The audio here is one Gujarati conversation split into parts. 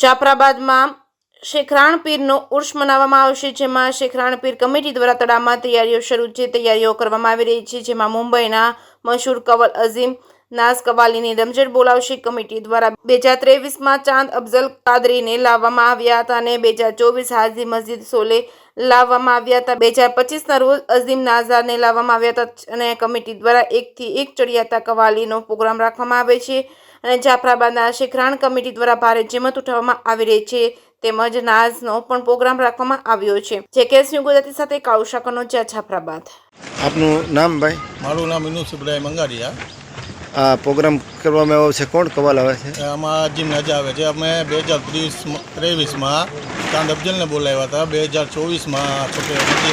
જાફરાબાદમાં શેખરાણ પીરનો ઉર્ષ મનાવવામાં આવશે, જેમાં શેખરાણ પીર કમિટી દ્વારા તડામાં તૈયારીઓ શરૂ છે. તૈયારીઓ કરવામાં આવી રહી છે, જેમાં મુંબઈના મશહૂર કવલ અઝીમ નાઝ કવાલીની રમઝટ બોલાવશે. કમિટી દ્વારા 2023માં ચાંદ અફઝલ કાદરીને લાવવામાં આવ્યા હતા અને 2024 હાજી મસ્જિદ સોલે લાવવામાં આવ્યા હતા. 2025ના રોજ અઝીમ નાઝારને લાવવામાં આવ્યા હતા અને કમિટી દ્વારા 1 થી 1 ચડિયાતા કવાલીનો પ્રોગ્રામ રાખવામાં આવે છે અને જાફરાબાદના શેખરાણ કમિટી દ્વારા ભારે જહેમત ઉઠાવવામાં આવી રહી છે. તેમજ નાઝનો પણ પ્રોગ્રામ રાખવામાં આવ્યો છે. જેકેએસ ન્યૂઝ ગુજરાતી સાથે કાળુ કનોજિયા, જાફરાબાદ. આપનું નામ ભાઈ? મારું નામ યુનુસ ઇબ્રાહિમ અંગારિયા. આ પ્રોગ્રામ કરવામાં આવ્યો છે, કોણ કવાલ આવે છે? આમાં અજીમ નાઝા આવે છે. અમે 2023માં ચાંદ અફઝલને બોલાવ્યા હતા, 2024માં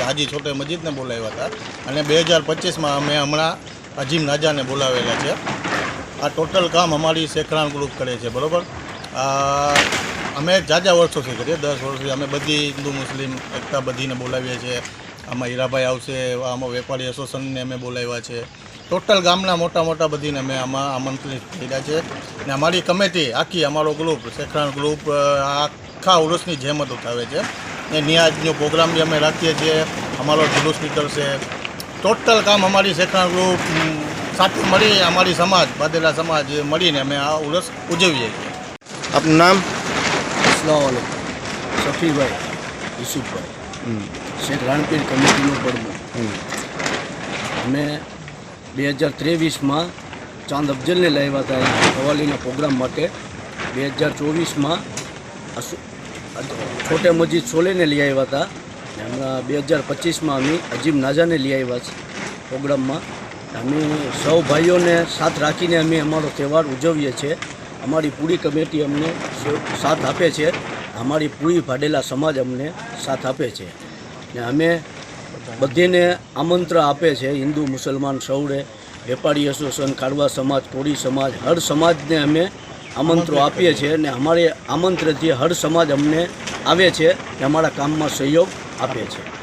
હાજી છોટે મજીદને બોલાવ્યા હતા અને 2025માં અમે હમણાં અજીમ નાઝાને બોલાવેલા છે. આ ટોટલ કામ અમારી શેખરાણ ગ્રુપ કરે છે, બરાબર. અમે જાજા વર્ષોથી કરીએ, 10 વર્ષથી. અમે બધી હિન્દુ મુસ્લિમ એકતા બધીને બોલાવીએ છીએ. આમાં હીરાભાઈ આવશે, આમાં વેપારી એસોસિએશનને અમે બોલાવ્યા છે. ટોટલ ગામના મોટા બધીને અમે આમાં આમંત્રિત કર્યા છે અને અમારી કમિટી આખી, અમારો ગ્રુપ શેખરાણ ગ્રુપ આખા ઉર્સની જહેમત ઉઠાવે છે. એ નિયાજનો પ્રોગ્રામ બી અમે રાખીએ છીએ, અમારો જુલુસ નીકળશે. ટોટલ કામ અમારી શેખરાણ ગ્રુપ સાથે મળી, અમારી સમાજ બાદેલા સમાજ મળીને અમે આ ઉર્સ ઉજવીએ છીએ. આપનું નામ? अस्सलाम वालेकुम. सफ़ीभाई યુસુફભાઈ, શેખરાણ પીર કમિટીનું પડવું. અમે 2023માં ચાંદ અફઝલને લાવ્યા હતા કવાલીના પ્રોગ્રામ માટે. 2024માં છોટે મજીદ સોલેને લઈ આવ્યા હતા અને હમણાં 2025માં અમે અજીમ નાઝાને લઈ આવ્યા છે પ્રોગ્રામમાં. અમે સૌ ભાઈઓને સાથ રાખીને અમે અમારો તહેવાર ઉજવીએ છીએ. અમારી પૂરી કમિટી અમને સાથ આપે છે, અમારી પૂરી ભાડેલા સમાજ અમને સાથ આપે છે ને અમે બધીને આમંત્રણ આપે છે. હિન્દુ મુસલમાન સૌને, વેપારી એસોસિએશન, કારવા સમાજ, કોળી સમાજ, હર સમાજને અમે આમંત્રણ આપીએ છીએ અને અમારે આમંત્રણથી હર સમાજ અમને આવે છે ને અમારા કામમાં સહયોગ આપે છે.